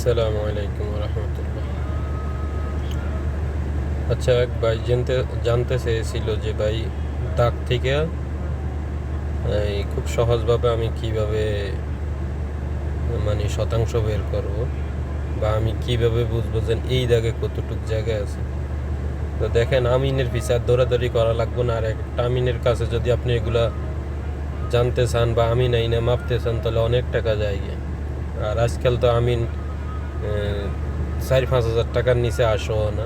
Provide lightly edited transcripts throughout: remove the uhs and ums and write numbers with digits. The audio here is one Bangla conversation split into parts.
আসসালামু আলাইকুম রহমতুল্লাহ। আচ্ছা, এক ভাই জানতে চেয়েছিল যে ভাই দাগ থেকে খুব সহজভাবে আমি কিভাবে মানে শতাংশ বের করব, বা আমি কিভাবে বুঝবো যে এই দাগে কতটুক জায়গা আছে। তো দেখেন, আমিনের পিছার দৌড়াদৌড়ি করা লাগবে না। আর একটা আমিনের কাছে যদি আপনি এগুলা জানতে চান বা আমিন আইনে মাপতে চান, তাহলে অনেক টাকা যায় গিয়ে। আর আজকাল তো আমিন 4-5 হাজার টাকার নিচে আসো না।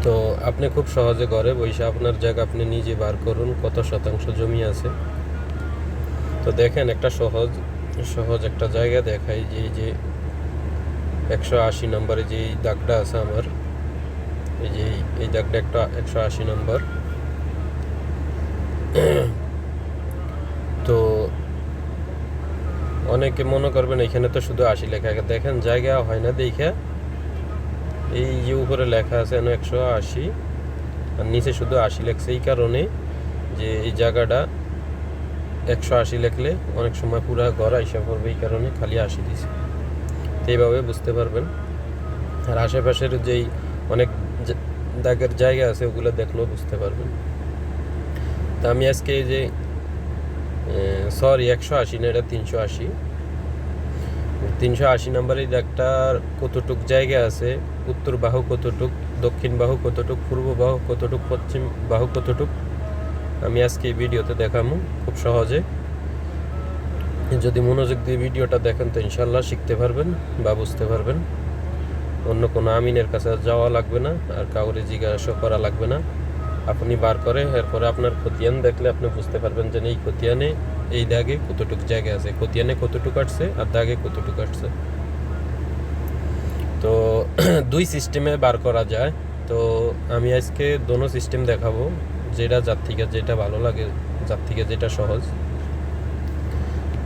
তো আপনি খুব সহজে ঘরে বসে আপনার জায়গা আপনি নিজে বার করুন কত শতাংশ জমি আছে। তো দেখেন, একটা সহজ সহজ একটা জায়গা দেখাই। যে এই যে 180 নম্বরে যে দাগটা আছে আমার, এই যে এই দাগটা একটা 180 নম্বর। তো অনেকে মনে করবেন এখানে তো শুধু 80 লেখা, দেখেন জায়গা হয় না দেখা এই যে উপরে লেখা আছে 180, আর নিচে শুধু 80 লেখছে। এই কারণে যে এই জায়গাটা 180 লিখলে অনেক সময় পুরা ঘর আইসা পড়বে, এই কারণে খালি 80 দিছে। তো এইভাবে বুঝতে পারবেন। আর আশেপাশের যেই অনেক দাগের জায়গা আছে ওগুলো দেখলেও বুঝতে পারবেন। তা আমি আজকে এই যে 180 না, এটা 380 নম্বর এই দাগটার কতটুক জায়গা আছে, উত্তর বাহু কতটুক, দক্ষিণ বাহু কতটুক, পূর্ব বাহু কতটুক, পশ্চিম বাহু কতটুক, আমি আজকে এই ভিডিওতে দেখাবো খুব সহজে। যদি মনোযোগ দিয়ে ভিডিওটা দেখেন তো ইনশাল্লাহ শিখতে পারবেন বা বুঝতে পারবেন। অন্য কোনো আমিনের কাছে যাওয়া লাগবে না, আর কাউরে জিজ্ঞাসা করা লাগবে না। আপনি বার করে এরপরে আপনার খতিয়ান দেখলে আপনি বুঝতে পারবেন যে এই খতিয়ানে এই দাগে কতটুক জায়গা আছে, খতিয়ানে কতটুক আসছে আর দাগে কতটুক আসছে। তো দুই সিস্টেমে বার করা যায়। তো আমি আজকে দোনো সিস্টেম দেখাবো, যার থেকে যেটা ভালো লাগে, যার থেকে যেটা সহজ।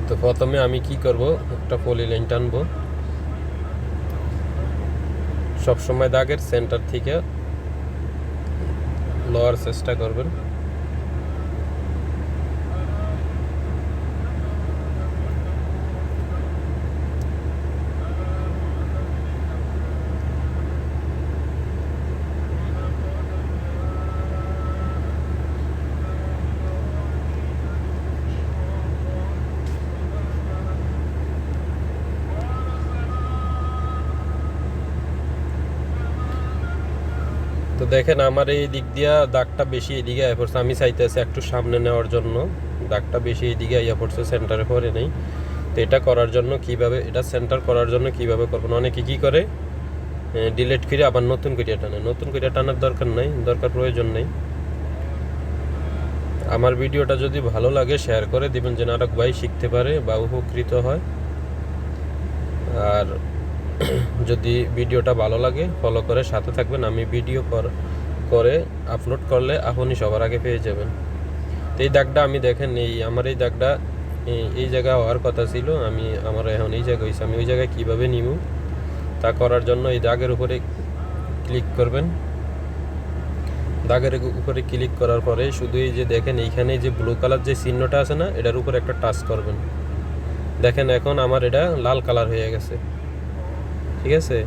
তো প্রথমে আমি কি করব, একটা পলি লাইন টানবো। সবসময় দাগের সেন্টার থেকে লওয়ার চেষ্টা করবেন। তো দেখেন, আমার এই দিক দিয়া দাগটা বেশি এদিকে আয়া পড়ছে। আমি চাইতেছি একটু সামনে নেওয়ার জন্য, দাগটা বেশি এদিকে আইয়া পড়ছে, সেন্টারে পড়ে নেই। তো এটা করার জন্য কিভাবে, এটা সেন্টার করার জন্য কিভাবে করবেন, অনেকে কি করে ডিলেট করে আবার নতুন করে টানে। নতুন করে টানার দরকার নাই, প্রয়োজন নেই। আমার ভিডিওটা যদি ভালো লাগে শেয়ার করে দিবেন, যেন আরেক ভাই শিখতে পারে বা উপকৃত হয়। আর যদি ভিডিওটা ভালো লাগে ফলো করে সাথে থাকবেন। আমি ভিডিও করে আপলোড করলে আপনি সবার আগে পেয়ে যাবেন। তো এই দাগটা আমি দেখেন, আমার এই দাগটা এই জায়গায় হওয়ার কথা ছিল, আমার এখন এই জায়গায় হয়েছে। আমি ওই জায়গায় কীভাবে নিব তা করার জন্য এই দাগের উপরে ক্লিক করবেন। দাগের উপরে ক্লিক করার পরে শুধু এই যে দেখেন এইখানে যে ব্লু কালার যে চিহ্নটা আছে না, এটার উপরে একটা টাচ করবেন। দেখেন এখন আমার এটা লাল কালার হয়ে গেছে, ঠিক আছে?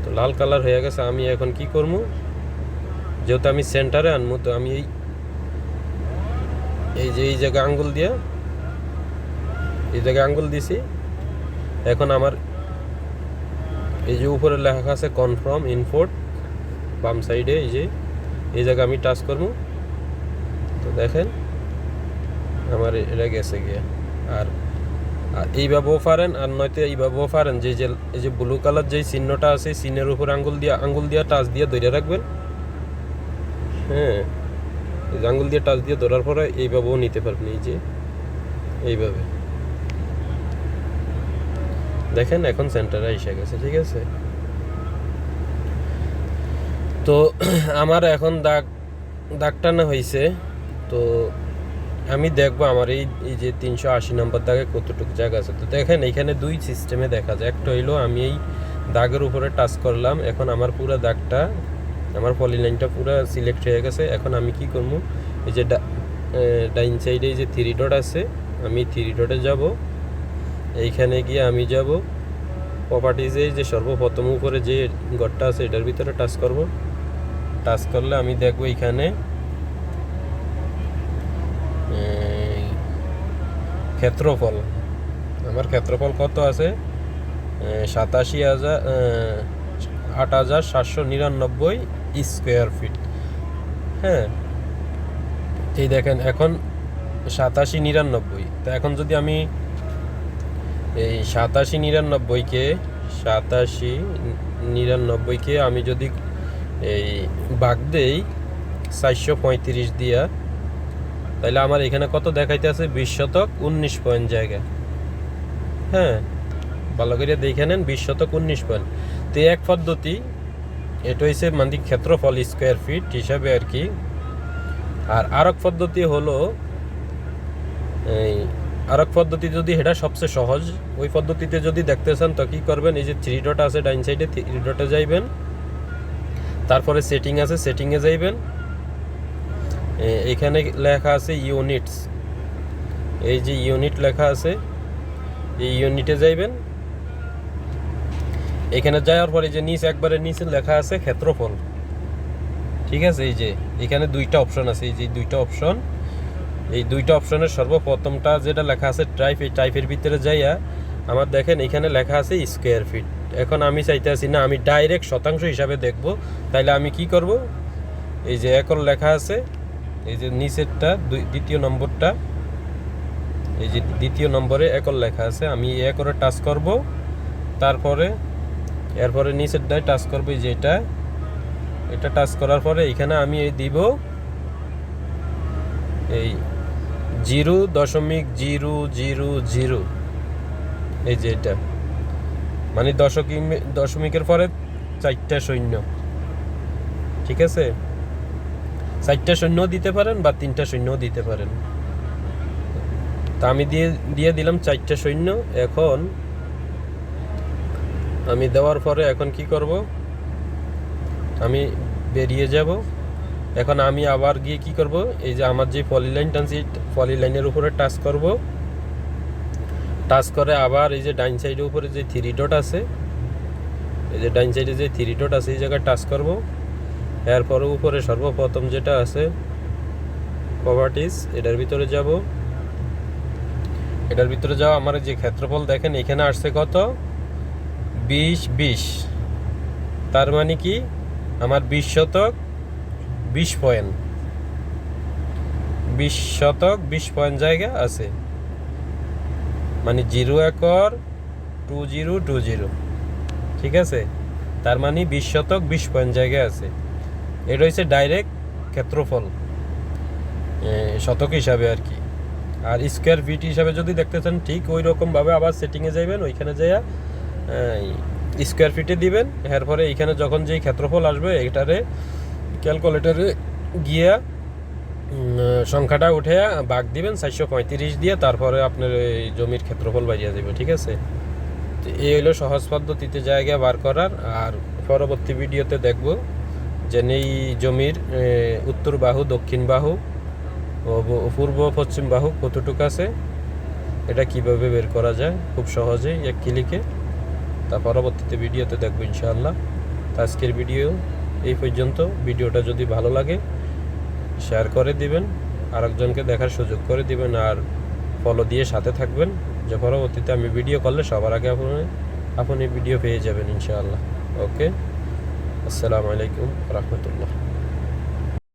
তো লাল কালার হয়ে গেছে। আমি এখন কি করব, যেহেতু আমি সেন্টারে আনবো, তো আমি এই জায়গায় আঙ্গুল দিয়ে এই জায়গায় আঙ্গুল দিছি। এখন আমার এই যে উপরে লেখা আছে কনফার্ম ইনপোর্ট, বাম সাইডে এই জায়গায় আমি টাচ করব। তো দেখেন আমার এটা গেছে গিয়ে। আর এইভাবেও পারেন, আর নয়তো এইভাবেও পারেন যে এই যে ব্লু কালার যে চিহ্নটা আছে, চিহ্নের উপর আঙ্গুল দিয়ে টাচ দিয়ে ধরে রাখবেন। হ্যাঁ, আঙ্গুল দিয়ে টাচ দিয়ে ধরার পরে এইভাবেও নিতে পারবেন। এই যে এইভাবে দেখেন এখন সেন্টারে এসে গেছে, ঠিক আছে? তো আমার এখন দাগ টানা হয়েছে। তো আমি দেখবো আমার এই যে 380 নম্বর দাগে কতটুকু জায়গা আছে। তো দেখেন এইখানে দুই সিস্টেমে দেখা যায়। একটা হইলো আমি এই দাগের উপরে টাচ করলাম, এখন আমার পুরো দাগটা, আমার পলিলাইনটা পুরো সিলেক্ট হয়ে গেছে। এখন আমি কি করব, এই যে ডাইন সাইডে যে 3 ডট আছে, আমি 3 ডটে যাব। এইখানে গিয়ে আমি যাব প্রপার্টিজে যে সর্বপ্রথম উপরে যে ঘরটা আছে এটার ভিতরে টাচ করব। টাচ করলে আমি দেখব এখানে ক্ষেত্রফল, আমার ক্ষেত্রফল কত আছে 87,008,799 স্কোয়ার ফিট। হ্যাঁ, এই দেখেন এখন 87,99। তো এখন যদি আমি এই 87,99কে আমি যদি এই ভাগ দেই 435 দিয়া, তাহলে আমার এখানে কত দেখাইতে আছে 20 শতক 19 পয়েন্ট জায়গা। হ্যাঁ, ভালো করে দেখে নেন 20 শতক 19 পয়েন্ট। তো এক পদ্ধতি এটা হচ্ছে মানে ক্ষেত্রফল স্কোয়ার ফিট হিসাবে আর কি। আর আরেক পদ্ধতি হলো এই আরেক পদ্ধতি, যদি এটা সবচেয়ে সহজ, ওই পদ্ধতিতে যদি দেখতে চান তো কী করবেন, এই যে 3 ডট আছে ডাইন সাইডে, 3 ডটে যাইবেন, তারপরে সেটিং আছে, সেটিংয়ে যাইবেন, এখানে লেখা আছে ইউনিটস, এই যে ইউনিট লেখা আছে এই ইউনিটে যাইবেন। এখানে যাওয়ার পরে যে নিচে একবারে নিচে লেখা আছে ক্ষেত্রফল। ঠিক আছে, এই যে এখানে দুইটা অপশন আছে, এই যে দুইটা অপশন, এই দুইটা অপশনের সর্বপ্রথমটা যেটা লেখা আছে টাইপ, এই টাইপের ভিতরে যাইয়া আমার দেখেন এখানে লেখা আছে স্কোয়ার ফিট। এখন আমি চাইতে আছি না আমি ডাইরেক্ট শতাংশ হিসাবে দেখব, তাইলে আমি কি করব, এই যে একর লেখা আছে, এই যে নিচেরটা দ্বিতীয় নম্বরটা, এই যে দ্বিতীয় নম্বরে একর লেখা আছে, আমি একরে টাচ করব, তারপরে এরপরে নিচেরটায় টাচ করব, এই যে এটা টাচ করার পরে এখানে আমি এই দিব এই 0.000, এই যে এটা মানে দশমিকের পরে 4টা শূন্য। ঠিক আছে, 4টা শূন্য দিতে পারেন বা 3টা শূন্য দিতে পারেন। তা আমি দিয়ে দিলাম 4টা শূন্য। এখন আমি দেওয়ার পরে এখন কি করব, আমি বেরিয়ে যাব। এখন আমি আবার গিয়ে কি করব, এই যে আমার যে পলিলাইন টানছি পলিলাইনের উপরে টাচ করব, টাচ করে আবার এই যে ডাইন সাইডের উপরে যে 3 ডট আছে, এই যে ডাইন সাইডে যে 3 ডট আছে এই জায়গায় টাচ করব। এরপরে উপরে সর্বপ্রথম যেটা আছে প্রপার্টিজ, এটার ভিতরে যাব। এটার ভিতরে যাওয়া আমার যে ক্ষেত্রফল দেখেন এখানে আসছে কত 20 তার মানে কি আমার 20 শতক 20 পয়েন্ট, 20 শতক 20 পয়েন্ট জায়গা আছে, মানে 0 একর 2020। ঠিক আছে, তার মানে 20 শতক 20 পয়েন্ট জায়গা আছে। এটা হচ্ছে ডাইরেক্ট ক্ষেত্রফল শতক হিসাবে আর কি। আর স্কোয়ার ফিট হিসাবে যদি দেখতে চান ঠিক ওই রকমভাবে আবার সেটিংয়ে যাইবেন, ওইখানে যাইয়া স্কোয়ার ফিটে দিবেন। এরপরে এইখানে যখন যেই ক্ষেত্রফল আসবে এটারে ক্যালকুলেটরে গিয়া সংখ্যাটা উঠে ভাগ দিবেন 435 দিয়ে, তারপরে আপনার এই জমির ক্ষেত্রফল বাড়িয়ে যাবে। ঠিক আছে, তো এই হলো সহজ পদ্ধতিতে জায়গা বার করার। আর পরবর্তী ভিডিওতে দেখব যে এই জমির উত্তর বাহু, দক্ষিণ বাহু ও পূর্ব পশ্চিম বাহু কতটুকু আছে, এটা কিভাবে বের করা যায় খুব সহজেই এক ক্লিকে। তা পরবর্তীতে ভিডিওতে দেখবো ইনশাআল্লাহ। তো আজকের ভিডিও এই পর্যন্ত। ভিডিওটা যদি ভালো লাগে শেয়ার করে দিবেন, আরেকজনকে দেখার সুযোগ করে দিবেন, আর ফলো দিয়ে সাথে থাকবেন, যে পরবর্তীতে আমি ভিডিও করলে সবার আগে আপনি ভিডিও পেয়ে যাবেন ইনশাআল্লাহ। ওকে, আসসালামু আলাইকুম রহমতুল্লাহ।